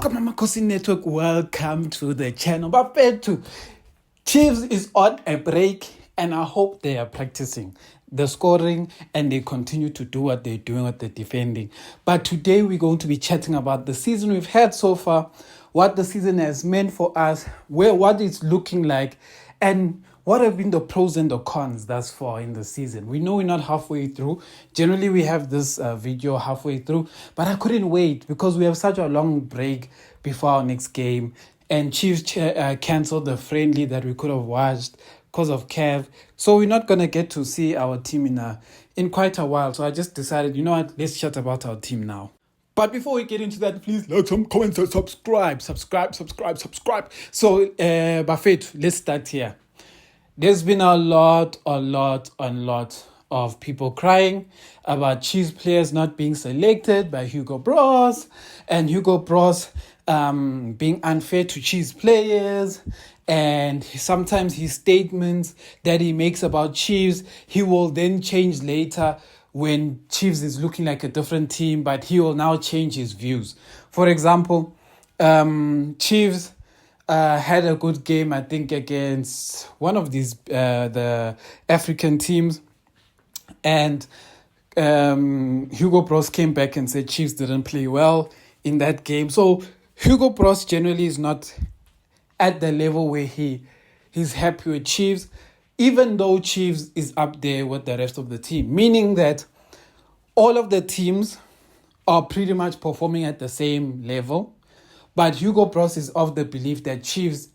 Welcome, Amakhosi Network. Welcome to the channel. Bafethu, Chiefs is on a break, and I hope they are practicing the scoring and they continue to do what they're doing with the defending. But today we're going to be chatting about the season we've had so far, what the season has meant for us, what it's looking like, and what have been the pros and the cons thus far in the season. We know we're not halfway through. Generally, we have this video halfway through, but I couldn't wait because we have such a long break before our next game. And Chiefs cancelled the friendly that we could have watched because of Kev. So we're not going to get to see our team in quite a while. So I just decided, you know what, let's chat about our team now. But before we get into that, please like some comments and subscribe. So, Bafethu, let's start here. There's been a lot of people crying about Chiefs players not being selected by Hugo Bros, and Hugo Bros being unfair to Chiefs players, and sometimes his statements that he makes about Chiefs, he will then change later when Chiefs is looking like a different team, but he will now change his views. For example, Chiefs had a good game, I think, against one of these the African teams, and Hugo Bros came back and said Chiefs didn't play well in that game. So Hugo Bros generally is not at the level where he's happy with Chiefs, even though Chiefs is up there with the rest of the team, meaning that all of the teams are pretty much performing at the same level. But Hugo Bros is of the belief that Chiefs,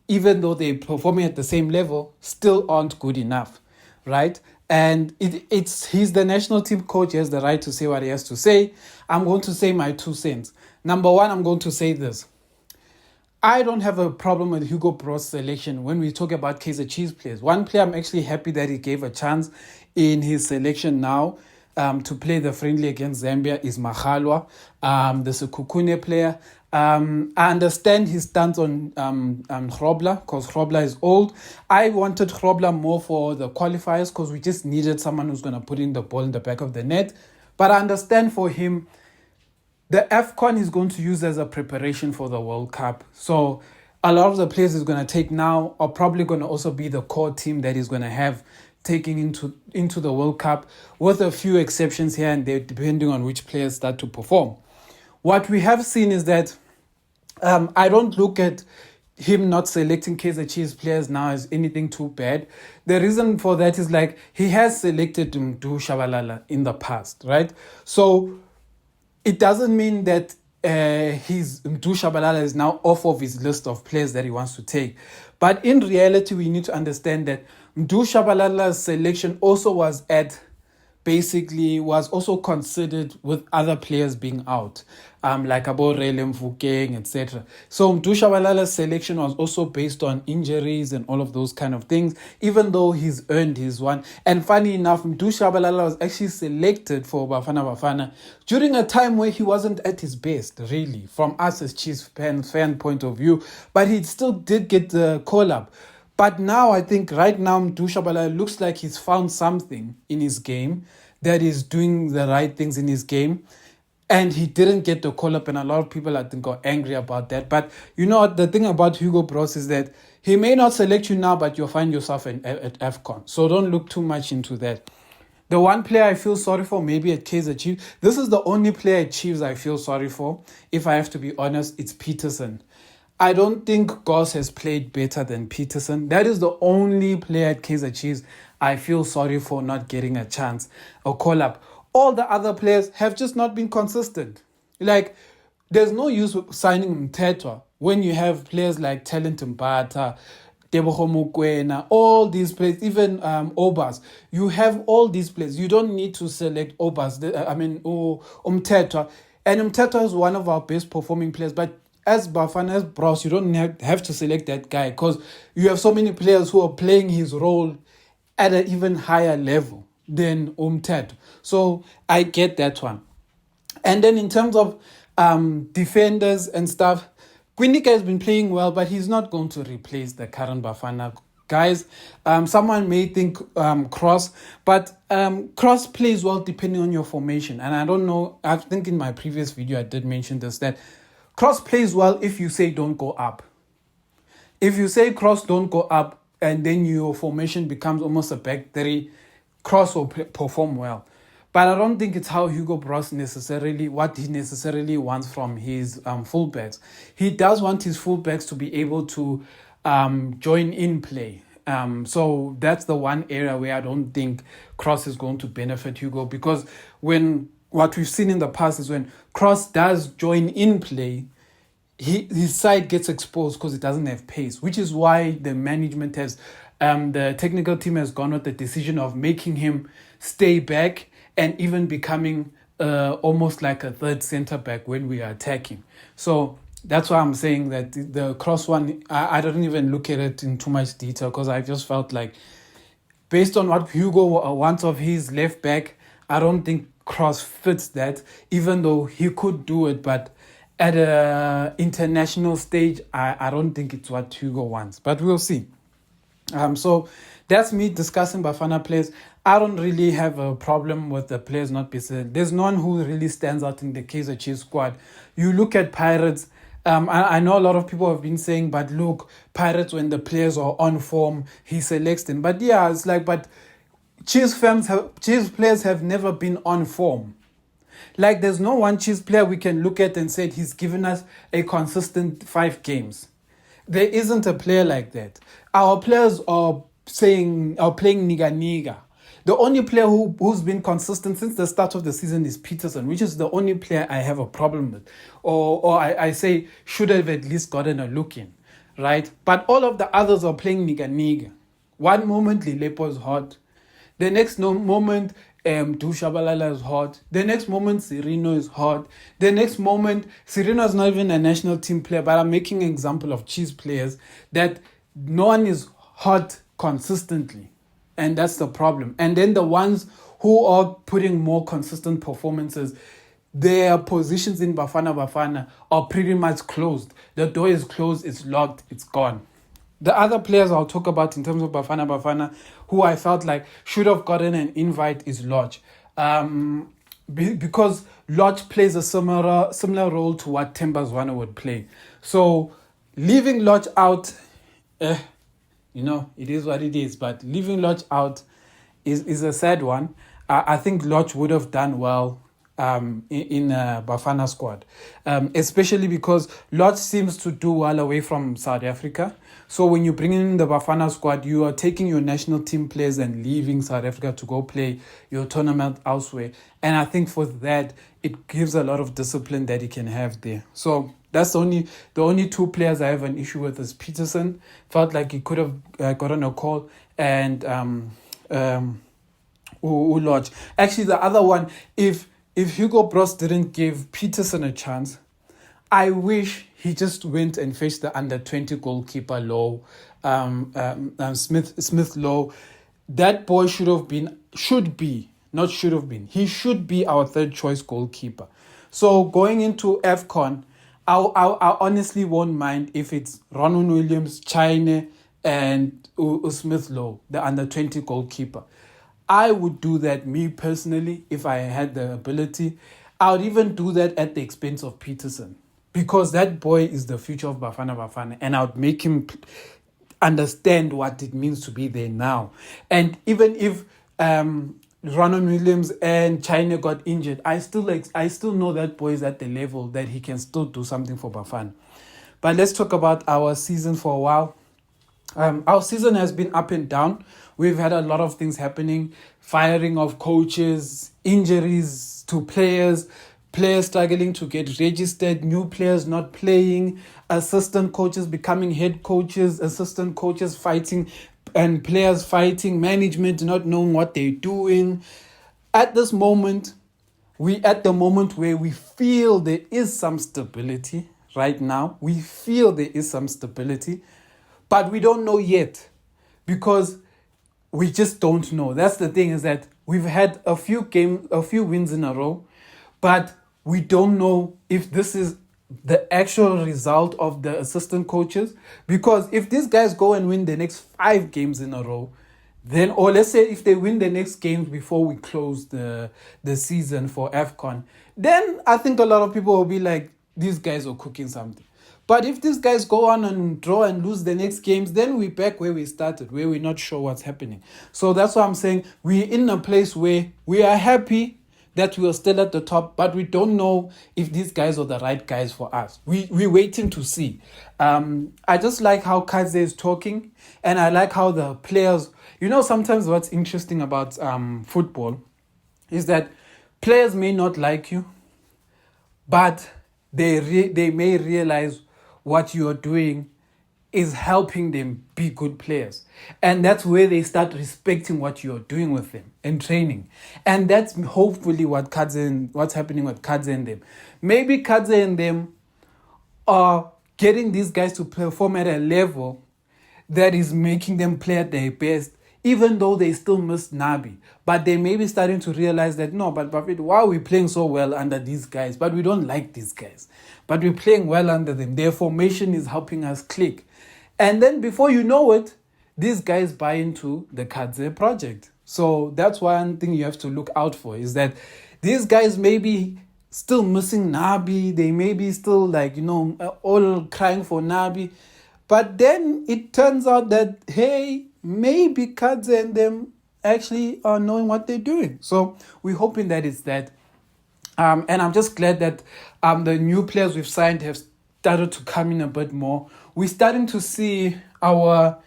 even though they're performing at the same level, still aren't good enough, right? And he's the national team coach. He has the right to say what he has to say. I'm going to say my 2 cents. Number one, I'm going to say this. I don't have a problem with Hugo Bros' selection when we talk about Kaizer Chiefs players. One player I'm actually happy that he gave a chance in his selection now to play the friendly against Zambia is Maghalwa, the Sekhukhune player. I understand his stance on Grobler because Grobler is old. I wanted Grobler more for the qualifiers because we just needed someone who's going to put in the ball in the back of the net. But I understand for him, the AFCON is going to use as a preparation for the World Cup. So a lot of the players he's going to take now are probably going to also be the core team that he's going to have taking into the World Cup, with a few exceptions here and there, depending on which players start to perform. What we have seen is that I don't look at him not selecting Kaizer Chiefs players now as anything too bad. The reason for that is like he has selected Mdu Shabalala in the past, right? So it doesn't mean that Mdu Shabalala is now off of his list of players that he wants to take. But in reality, we need to understand that Mdu Shabalala's selection also was also considered with other players being out, like Aborele Mfukeng, etc. So Mdu Shabalala's selection was also based on injuries and all of those kind of things, even though he's earned his one. And funny enough, Mdu Shabalala was actually selected for Bafana Bafana during a time where he wasn't at his best, really, from us as Chiefs fan point of view, but he still did get the call-up. But now, I think right now, Mdu Shabalala looks like he's found something in his game that is doing the right things in his game. And he didn't get the call-up, and a lot of people, I think, are angry about that. But you know what? The thing about Hugo Bros is that he may not select you now, but you'll find yourself at AFCON. So don't look too much into that. The one player I feel sorry for, maybe at Kaizer Chiefs, this is the only player at Chiefs I feel sorry for. If I have to be honest, it's Peterson. I don't think Goss has played better than Peterson. That is the only player at Kaizer Chiefs I feel sorry for not getting a chance or call-up. All the other players have just not been consistent. Like, there's no use signing Mtetwa when you have players like Talent Mbata, Tebogo Mokoena, all these players, even Obas. You have all these players. You don't need to select Obas, Mtetwa. And Mtetwa is one of our best performing players, but as Bafana's Bros, you don't have to select that guy because you have so many players who are playing his role at an even higher level than Umthetho. So I get that one. And then in terms of defenders and stuff, Quindika has been playing well, but he's not going to replace the current Bafana guys. Someone may think Cross, but Cross plays well depending on your formation. And I don't know, I think in my previous video I did mention this, that Cross plays well if you say don't go up. If you say cross don't go up and then your formation becomes almost a back three, cross will perform well. But I don't think it's how Hugo Bros what he necessarily wants from his fullbacks. He does want his fullbacks to be able to join in play. So that's the one area where I don't think Cross is going to benefit Hugo, because what we've seen in the past is when Cross does join in play, his side gets exposed because it doesn't have pace, which is why the management the technical team has gone with the decision of making him stay back and even becoming almost like a third centre back when we are attacking. So that's why I'm saying that the Cross one, I don't even look at it in too much detail, because I just felt like, based on what Hugo wants of his left back, I don't think Cross fits that, even though he could do it, but at an international stage, I don't think it's what Hugo wants, but we'll see. So that's me discussing Bafana players. I don't really have a problem with the players not being selected. There's no one who really stands out in the Kaizer Chiefs squad. You look at Pirates. I know a lot of people have been saying, but look, Pirates, when the players are on form, he selects them. But yeah, it's like, but Chiefs players have never been on form. Like, there's no one Chiefs player we can look at and say he's given us a consistent 5 games. There isn't a player like that. Our players are playing niga. The only player who's been consistent since the start of the season is Peterson, which is the only player I have a problem with. Or I say should have at least gotten a look in, right? But all of the others are playing niga. One moment, Lilepo is hot. The next moment, Dushabalala is hot. The next moment, Serino is hot. The next moment, Serino is not even a national team player, but I'm making an example of Chiefs players that no one is hot consistently. And that's the problem. And then the ones who are putting more consistent performances, their positions in Bafana Bafana are pretty much closed. The door is closed, it's locked, it's gone. The other players I'll talk about in terms of Bafana Bafana, who I felt like should have gotten an invite, is Lodge. Because Lodge plays a similar role to what Tembazwana would play. So leaving Lodge out, it is what it is. But leaving Lodge out is a sad one. I think Lodge would have done well in Bafana squad, especially because Lodge seems to do well away from South Africa. So when you bring in the Bafana squad, you are taking your national team players and leaving South Africa to go play your tournament elsewhere. And I think for that, it gives a lot of discipline that he can have there. So that's the only 2 players I have an issue with is Peterson. Felt like he could have gotten a call, and Lodge. Actually, the other one, if Hugo Bros didn't give Peterson a chance, I wish he just went and fetched the under-20 goalkeeper Low, Smith Low. That boy he should be our third choice goalkeeper. So going into AFCON, I honestly won't mind if it's Ronwen Williams, Chine, and Smith Low, the under-20 goalkeeper. I would do that, me personally, if I had the ability. I would even do that at the expense of Peterson, because that boy is the future of Bafana Bafana, and I would make him understand what it means to be there now. And even if Ronwen Williams and China got injured, I still know that boy is at the level that he can still do something for Bafana. But let's talk about our season for a while. Our season has been up and down. We've had a lot of things happening: firing of coaches, injuries to players struggling to get registered, new players not playing, assistant coaches becoming head coaches, assistant coaches fighting, and players fighting, management not knowing what they're doing. At this moment, at the moment where we feel there is some stability right now, but we don't know yet, because we just don't know. That's the thing, is that we've had a few wins in a row, but we don't know if this is the actual result of the assistant coaches. Because if these guys go and win the next 5 games in a row, then, or let's say if they win the next games before we close the season for AFCON, then I think a lot of people will be like, these guys are cooking something. But if these guys go on and draw and lose the next games, then we're back where we started, where we're not sure what's happening. So that's why I'm saying we're in a place where we are happy that we are still at the top, but we don't know if these guys are the right guys for us. We're waiting to see. I just like how Kaizer is talking, and I like how the players, sometimes what's interesting about football is that players may not like you, but they may realize what you're doing is helping them be good players. And that's where they start respecting what you're doing with them and training. And that's hopefully what's happening with Kaizer and them. Maybe Kaizer and them are getting these guys to perform at a level that is making them play at their best, even though they still miss Nabi. But they may be starting to realize that, no, but why are we playing so well under these guys? But we don't like these guys. But we're playing well under them. Their formation is helping us click. And then before you know it, these guys buy into the Kaizer project. So that's one thing you have to look out for, is that these guys may be still missing Nabi. They may be still all crying for Nabi. But then it turns out that, hey, maybe Kaizer and them actually are knowing what they're doing. So we're hoping that it's that. And I'm just glad that the new players we've signed have started to come in a bit more. We're starting to see our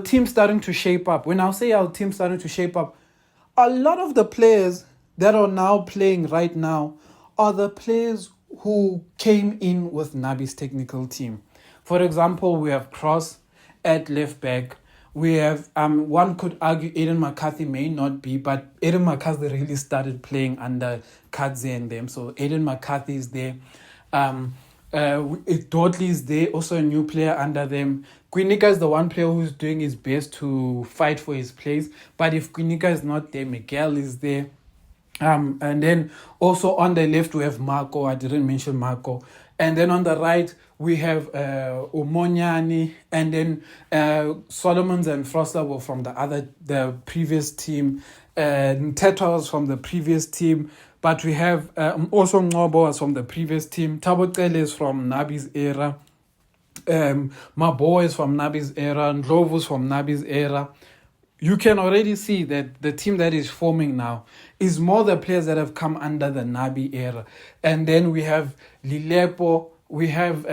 team starting to shape up. When I say our team starting to shape up, a lot of the players that are now playing right now are the players who came in with Nabi's technical team. For example, we have Cross at left back. We have, one could argue Aiden McCarthy may not be, but Aiden McCarthy really started playing under Kaizer and them. So Aiden McCarthy is there. Dudley is there, also a new player under them. Quinika is the one player who's doing his best to fight for his place. But if Quinika is not there, Miguel is there. And then also on the left, we have Marco. I didn't mention Marco. And then on the right, we have Omonyani. And then Solomons and Froster were from the previous team. Tetra was from the previous team. But we have also Ngobo was from the previous team. Tabotele is from Nabi's era. Mabo is from Nabi's era. Ndlovu's from Nabi's era. You can already see that the team that is forming now is more the players that have come under the Nabi era. And then we have Lilepo, we have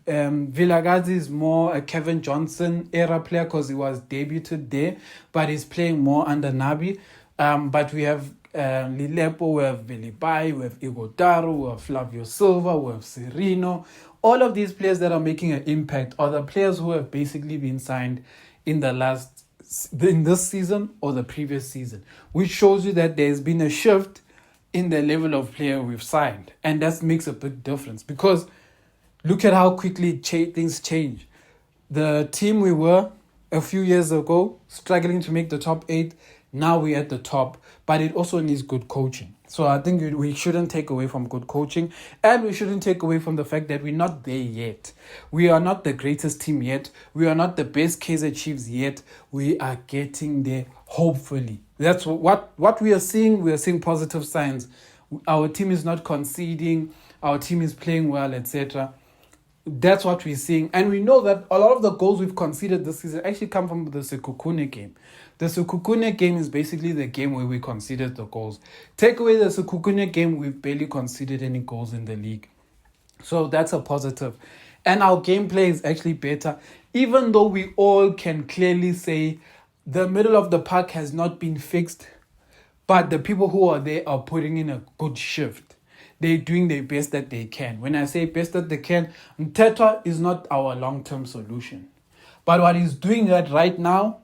Vilagazi is more a Kevin Johnson era player because he was debuted there, but he's playing more under Nabi. But we have Lilepo, we have Velibai, we have Igodaro, we have Flavio Silva, we have Serino. All of these players that are making an impact are the players who have basically been signed in this season or the previous season, which shows you that there's been a shift in the level of player we've signed. And that makes a big difference because look at how quickly things change. The team we were a few years ago, struggling to make the top 8, now we're at the top, but it also needs good coaching. So I think we shouldn't take away from good coaching, and we shouldn't take away from the fact that we're not there yet. We are not the greatest team yet. We are not the best Kaizer Chiefs yet. We are getting there, hopefully. That's what we are seeing. We are seeing positive signs. Our team is not conceding. Our team is playing well, etc. That's what we're seeing. And we know that a lot of the goals we've conceded this season actually come from the Sekhukhune game. The Sekhukhune game is basically the game where we conceded the goals. Take away the Sekhukhune game, we've barely conceded any goals in the league. So that's a positive. And our gameplay is actually better, even though we all can clearly say the middle of the park has not been fixed, but the people who are there are putting in a good shift. They're doing their best that they can. When I say best that they can, Tetra is not our long-term solution. But what he's doing right now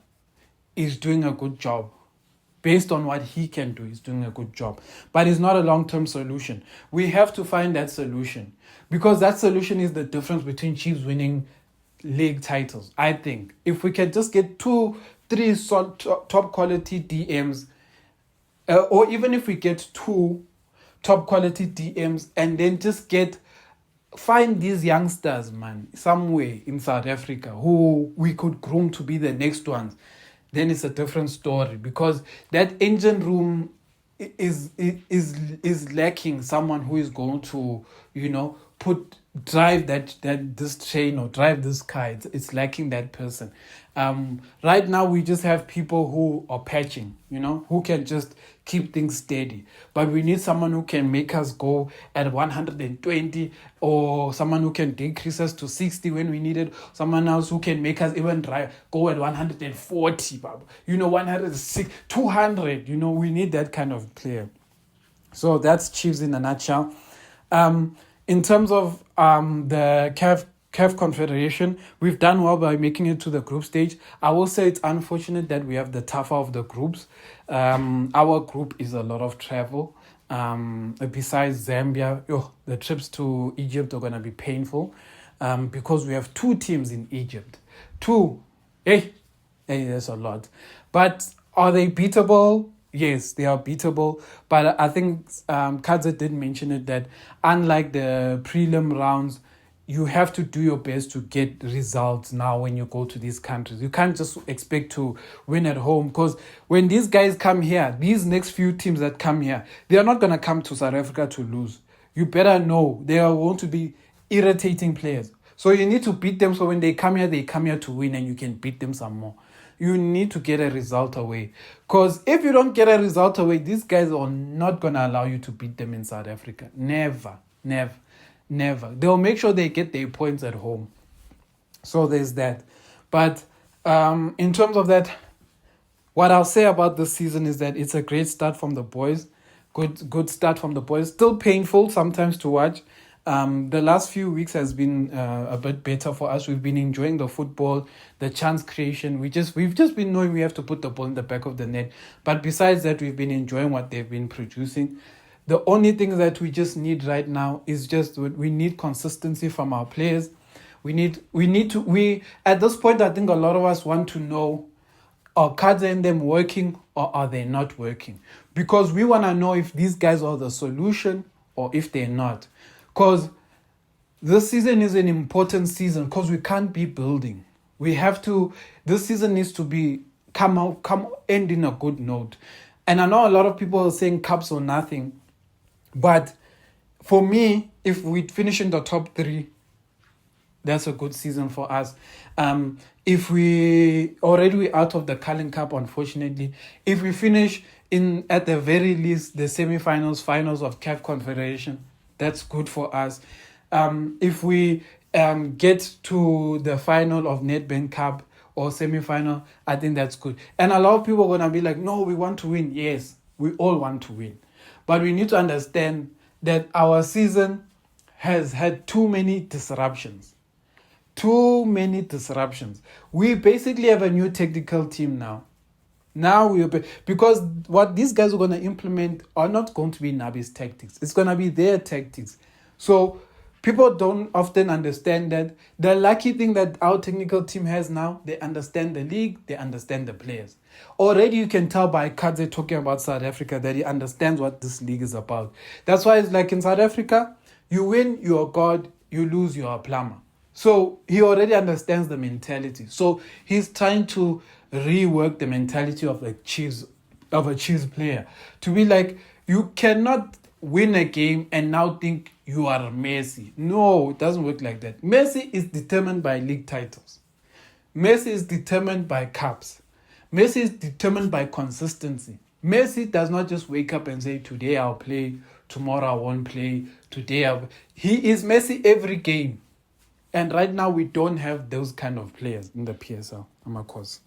is doing a good job. Based on what he can do, he's doing a good job. But it's not a long-term solution. We have to find that solution. Because that solution is the difference between Chiefs winning league titles, I think. If we can just get 2-3 top quality DMs, or even if we get 2 top quality DMs and then just find these youngsters, man, somewhere in South Africa who we could groom to be the next ones, then it's a different story, because that engine room is lacking someone who is going to, drive that this train or drive this car. It's lacking that person. Right now we just have people who are patching, who can just keep things steady. But we need someone who can make us go at 120, or someone who can decrease us to 60 when we need it. Someone else who can make us even go at 140, 106, 200. We need that kind of player. So that's Chiefs in a nutshell. In terms of the CAF Confederation, we've done well by making it to the group stage. I will say it's unfortunate that we have the tougher of the groups. Our group is a lot of travel. Besides Zambia, the trips to Egypt are going to be painful because we have 2 teams in Egypt. 2. Hey, that's a lot. But are they beatable? Yes, they are beatable, but I think Kaizer did mention it, that unlike the prelim rounds, you have to do your best to get results now when you go to these countries. You can't just expect to win at home, because when these guys come here, these next few teams that come here, they are not going to come to South Africa to lose. You better know they are going to be irritating players. So you need to beat them, so when they come here to win, and you can beat them some more. You need to get a result away. Because if you don't get a result away, these guys are not going to allow you to beat them in South Africa. Never. They'll make sure they get their points at home. So there's that. But in terms of that, what I'll say about this season is that it's a great start from the boys. Good start from the boys. Still painful sometimes to watch. The last few weeks has been a bit better for us. We've been enjoying the football, the chance creation. We've just been knowing we have to put the ball in the back of the net. But besides that, we've been enjoying what they've been producing. The only thing that we just need right now is we need consistency from our players. We at this point, I think a lot of us want to know, are Kaizer and them working or are they not working? Because we want to know if these guys are the solution or if they're not. Because this season is an important season, because we can't be building. This season needs to end in a good note. And I know a lot of people are saying cups or nothing. But for me, if we finish in the top 3, that's a good season for us. If we're out of the Carling Cup, unfortunately, if we finish at the very least the semi-finals, finals of CAF Confederation, that's good for us. If we get to the final of Nedbank Cup or semi-final, I think that's good. And a lot of people are going to be like, no, we want to win. Yes, we all want to win. But we need to understand that our season has had too many disruptions. We basically have a new technical team now. Because what these guys are going to implement are not going to be Nabi's tactics. It's going to be their tactics. So people don't often understand that. The lucky thing that our technical team has now, they understand the league, they understand the players. Already you can tell by Kaizer talking about South Africa that he understands what this league is about. That's why it's like in South Africa, you win, you're a god, you lose, you're a plumber. So he already understands the mentality. So he's trying to rework the mentality of a Chiefs player. To be like, you cannot win a game and now think you are Messi. No, it doesn't work like that. Messi is determined by league titles. Messi is determined by cups. Messi is determined by consistency. Messi does not just wake up and say, today I'll play, tomorrow I won't play, he is Messi every game. And right now we don't have those kind of players in the PSL, Amakhosi.